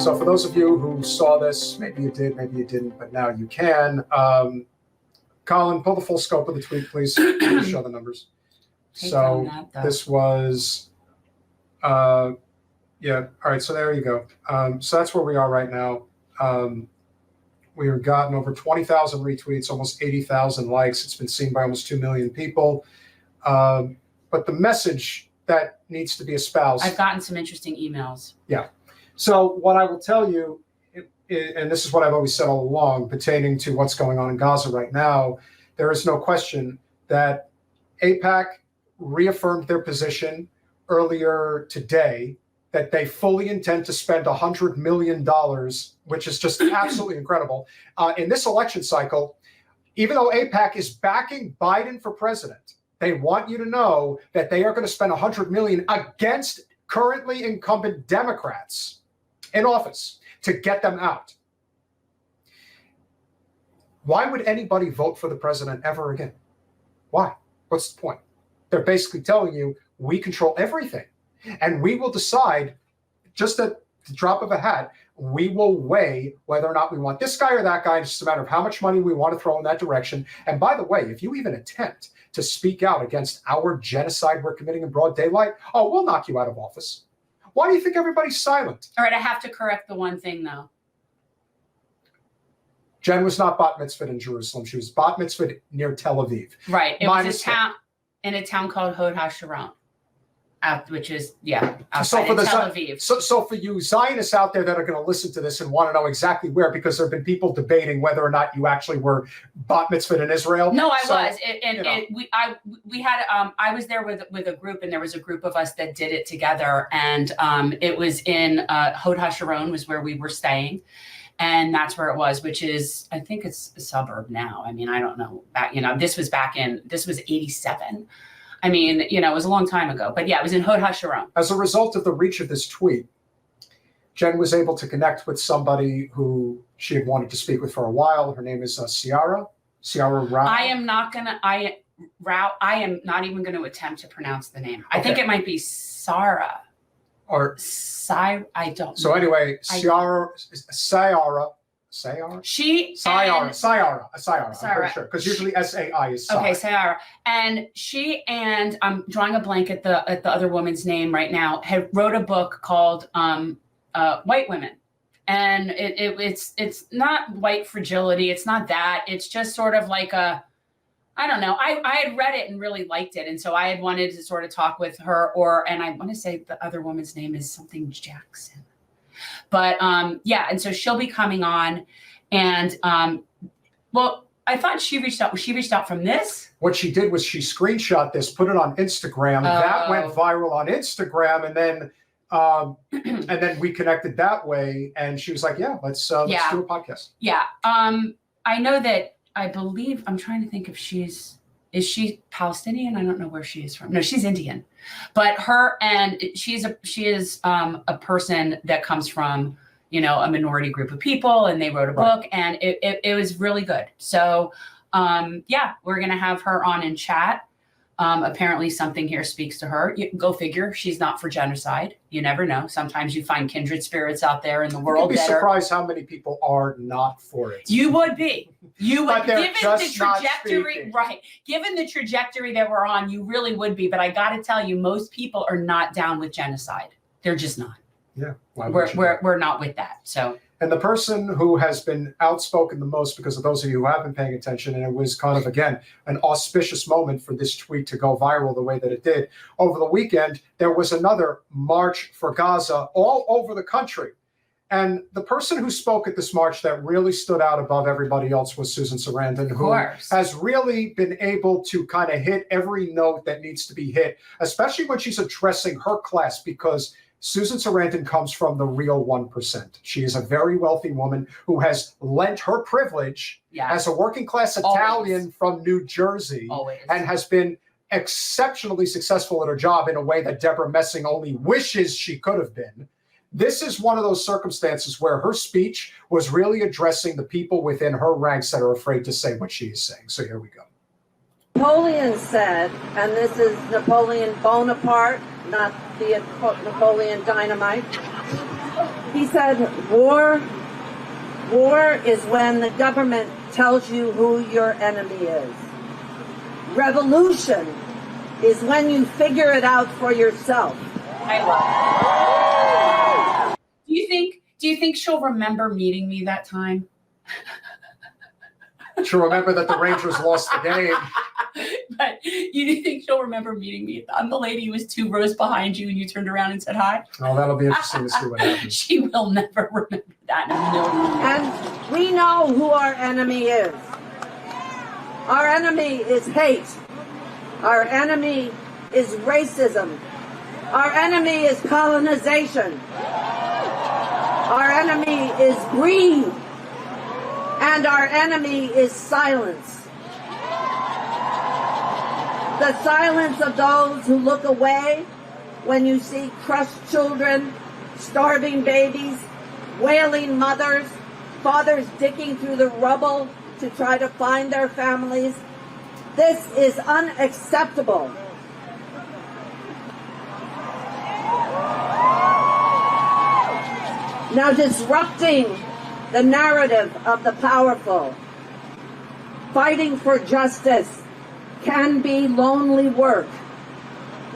So for those of you who saw this, maybe you did, maybe you didn't, but now you can. Colin, pull the full scope of the tweet, please. Show the numbers. So this was, yeah. All right. So there you go. So that's where we are right now. We've gotten over 20,000 retweets, almost 80,000 likes. It's been seen by almost 2 million people. But the message that needs to be espoused. I've gotten some interesting emails. Yeah. So what I will tell you, and this is what I've always said all along pertaining to what's going on in Gaza right now, there is no question that AIPAC reaffirmed their position earlier today that they fully intend to spend $100 million, which is just absolutely incredible, in this election cycle. Even though AIPAC is backing Biden for president, they want you to know that they are going to spend $100 million against currently incumbent Democrats in office to get them out. Why would anybody vote for the president ever again? Why? What's the point? They're basically telling you, we control everything. And we will decide, just at the drop of a hat, we will weigh whether or not we want this guy or that guy. It's just a matter of how much money we want to throw in that direction. And by the way, if you even attempt to speak out against our genocide we're committing in broad daylight, oh, we'll knock you out of office. Why do you think everybody's silent? All right, I have to correct the one thing, though. Jen was not bat mitzvahed in Jerusalem. She was bat mitzvahed near Tel Aviv. Right. It was in a town called Hod HaSharon, which is, outside of Tel Aviv. So for you Zionists out there that are going to listen to this and want to know exactly where, because there have been people debating whether or not you actually were bat mitzvahed in Israel. No, I was. I was there with a group, and there was a group of us that did it together. And it was in Hod HaSharon was where we were staying. And that's where it was, which is, I think it's a suburb now. I mean, I don't know. This was 87. I mean, it was a long time ago. But yeah, it was in Hod HaSharon. As a result of the reach of this tweet, Jen was able to connect with somebody who she had wanted to speak with for a while. Her name is Ciara Rao. I am not even going to attempt to pronounce the name. I think it might be Sarah. Or I don't know. So anyway, Ciara. I'm pretty sure, because usually SAI is Sarah. Okay, Ciara. And she and I'm drawing a blank at the other woman's name right now, had wrote a book called White Women. And it's not white fragility, it's not that. It's just sort of like I don't know. I had read it and really liked it. And so I had wanted to sort of talk with her, and I want to say the other woman's name is something Jackson. But and so she'll be coming on. And well, I thought she reached out. She reached out from this. What she did was she screenshot this, put it on Instagram. That went viral on Instagram, and then we connected that way. And she was like, "Yeah, let's do a podcast." Yeah. I know that. I believe, I'm trying to think if is she Palestinian? I don't know where she is from. No, she's Indian, but she is a person that comes from, a minority group of people, and they wrote a book, and it was really good. So, we're going to have her on and chat. Apparently something here speaks to her. Go figure. She's not for genocide. You never know. Sometimes you find kindred spirits out there in the world. You'd be surprised how many people are not for it. You would be. You would. Given the trajectory, right? Given the trajectory that we're on, you really would be. But I got to tell you, most people are not down with genocide. They're just not. Yeah. We're not with that. So. And the person who has been outspoken the most, because of those of you who have been paying attention, and it was kind of, again, an auspicious moment for this tweet to go viral the way that it did. Over the weekend, there was another March for Gaza all over the country. And the person who spoke at this march that really stood out above everybody else was Susan Sarandon, who has really been able to kind of hit every note that needs to be hit, especially when she's addressing her class, because Susan Sarandon comes from the real 1%. She is a very wealthy woman who has lent her privilege as a working class Italian from New Jersey and has been exceptionally successful at her job in a way that Deborah Messing only wishes she could have been. This is one of those circumstances where her speech was really addressing the people within her ranks that are afraid to say what she is saying. So here we go. Napoleon said, and this is Napoleon Bonaparte, not the Napoleon Dynamite. He said, war is when the government tells you who your enemy is. Revolution is when you figure it out for yourself. I love it. Do you think she'll remember meeting me that time? She'll remember that the Rangers lost the game. But you think she'll remember meeting me? I'm the lady who was 2 rows behind you and you turned around and said hi? Oh, that'll be interesting to see what happens. She will never remember that in a million years. And we know who our enemy is. Our enemy is hate. Our enemy is racism. Our enemy is colonization. Our enemy is greed. And our enemy is silence. The silence of those who look away when you see crushed children, starving babies, wailing mothers, fathers digging through the rubble to try to find their families. This is unacceptable. Now, disrupting the narrative of the powerful, fighting for justice can be lonely work.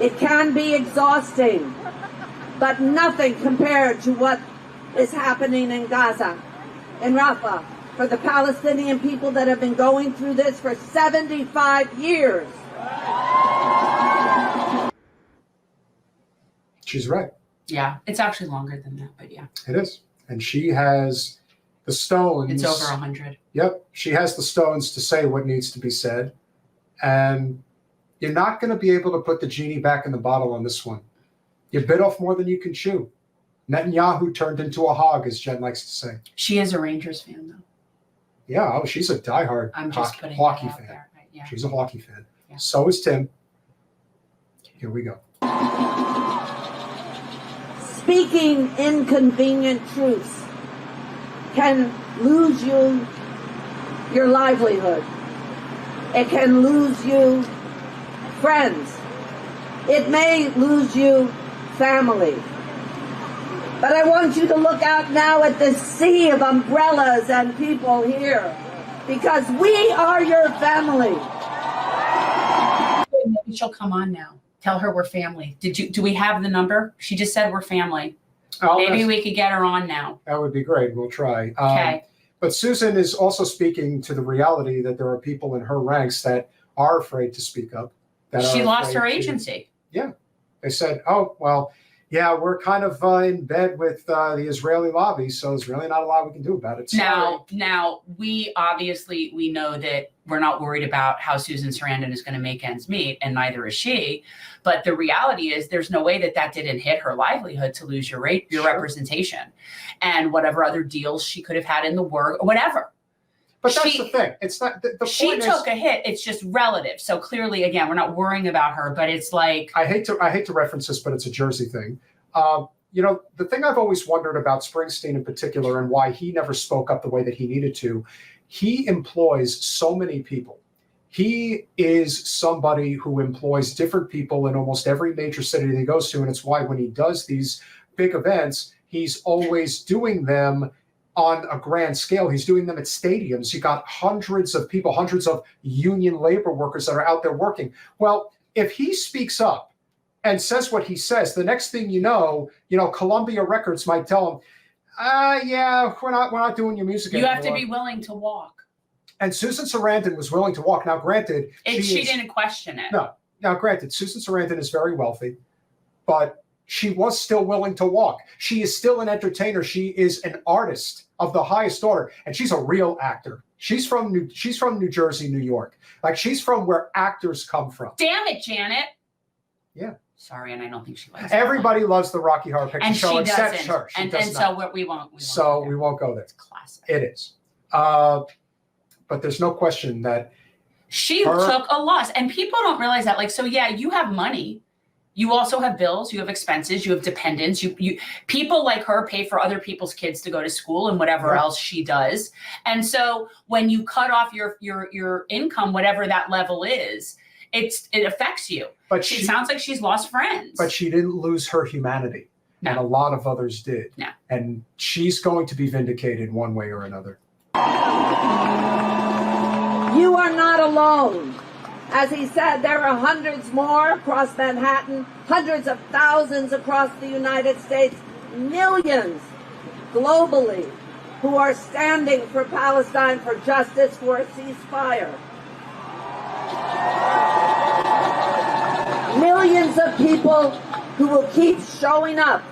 It can be exhausting, but nothing compared to what is happening in Gaza, in Rafah, for the Palestinian people that have been going through this for 75 years. She's right. Yeah, it's actually longer than that, but yeah. It is. And she has the stones. It's over 100. Yep. She has the stones to say what needs to be said. And you're not going to be able to put the genie back in the bottle on this one. You bit off more than you can chew. Netanyahu turned into a hog, as Jen likes to say. She is a Rangers fan, though. Yeah, oh, she's a diehard I'm just putting hockey it out fan. there. Right? Yeah. She's a hockey fan. Yeah. So is Tim. Here we go. Speaking inconvenient truths can lose you your livelihood. It can lose you friends. It may lose you family. But I want you to look out now at this sea of umbrellas and people here, because we are your family. Maybe she'll come on now. Tell her we're family. Do we have the number? She just said we're family. Maybe we could get her on now. That would be great. We'll try. Okay. But Susan is also speaking to the reality that there are people in her ranks that are afraid to speak up. She lost her agency. Yeah. They said, oh, well, yeah, we're kind of in bed with the Israeli lobby, so there's really not a lot we can do about it. Now, we know that we're not worried about how Susan Sarandon is going to make ends meet, and neither is she. But the reality is there's no way that didn't hit her livelihood to lose your representation and whatever other deals she could have had in the work, whatever. But that's the thing. It's not the she point took a hit. It's just relative. So clearly, again, we're not worrying about her, but it's like I hate to reference this, but it's a Jersey thing. The thing I've always wondered about Springsteen in particular and why he never spoke up the way that he needed to, he employs so many people. He is somebody who employs different people in almost every major city that he goes to. And it's why when he does these big events, he's always doing them on a grand scale. He's doing them at stadiums. You got hundreds of people, hundreds of union labor workers that are out there working. Well, if he speaks up and says what he says, the next thing you know, Columbia Records might tell him, yeah, we're not doing your music anymore. You have to be willing to walk. And Susan Sarandon was willing to walk. Now, granted, she didn't question it. No. Now, granted, Susan Sarandon is very wealthy, but she was still willing to walk. She is still an entertainer. She is an artist of the highest order, and she's a real actor. She's from New Jersey, New York. Like, she's from where actors come from. Damn it, Janet. Yeah. Sorry, and I don't think she likes Everybody loves the Rocky Horror Picture and Show she except doesn't. her. So we won't go there. It's classic. It is. But there's no question that she took a loss, and people don't realize that. Like, so yeah, you have money. You also have bills, you have expenses, you have dependents. You people like her pay for other people's kids to go to school and whatever else she does. And so when you cut off your income, whatever that level is, it affects you. But she sounds like she's lost friends. But she didn't lose her humanity. No. And a lot of others did. No. And she's going to be vindicated one way or another. You are not alone. As he said, there are hundreds more across Manhattan, hundreds of thousands across the United States, millions globally who are standing for Palestine, for justice, for a ceasefire. Millions of people who will keep showing up,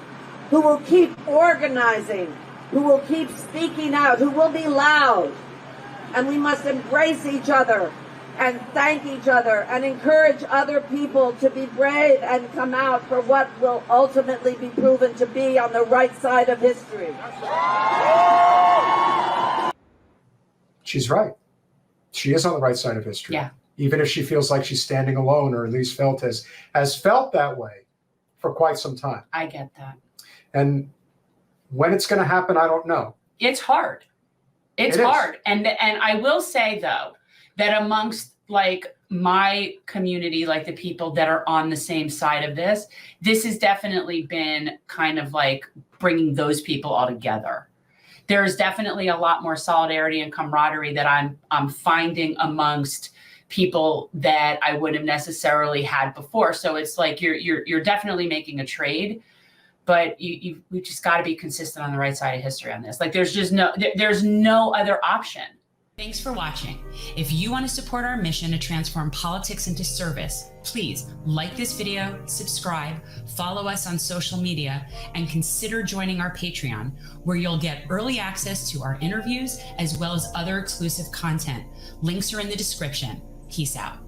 who will keep organizing, who will keep speaking out, who will be loud. And we must embrace each other and thank each other and encourage other people to be brave and come out for what will ultimately be proven to be on the right side of history. She's right. She is on the right side of history. Yeah. Even if she feels like she's standing alone, or at least has felt that way for quite some time. I get that. And when it's going to happen, I don't know. It's hard. It's hard. And I will say, though, that amongst like my community, like the people that are on the same side of this has definitely been kind of like bringing those people all together. There's definitely a lot more solidarity and camaraderie that I'm finding amongst people that I wouldn't have necessarily had before. So it's like you're definitely making a trade, but we just got to be consistent on the right side of history on this. Like there's no other option. Thanks for watching. If you want to support our mission to transform politics into service, please like this video, subscribe, follow us on social media, and consider joining our Patreon, where you'll get early access to our interviews as well as other exclusive content. Links are in the description. Peace out.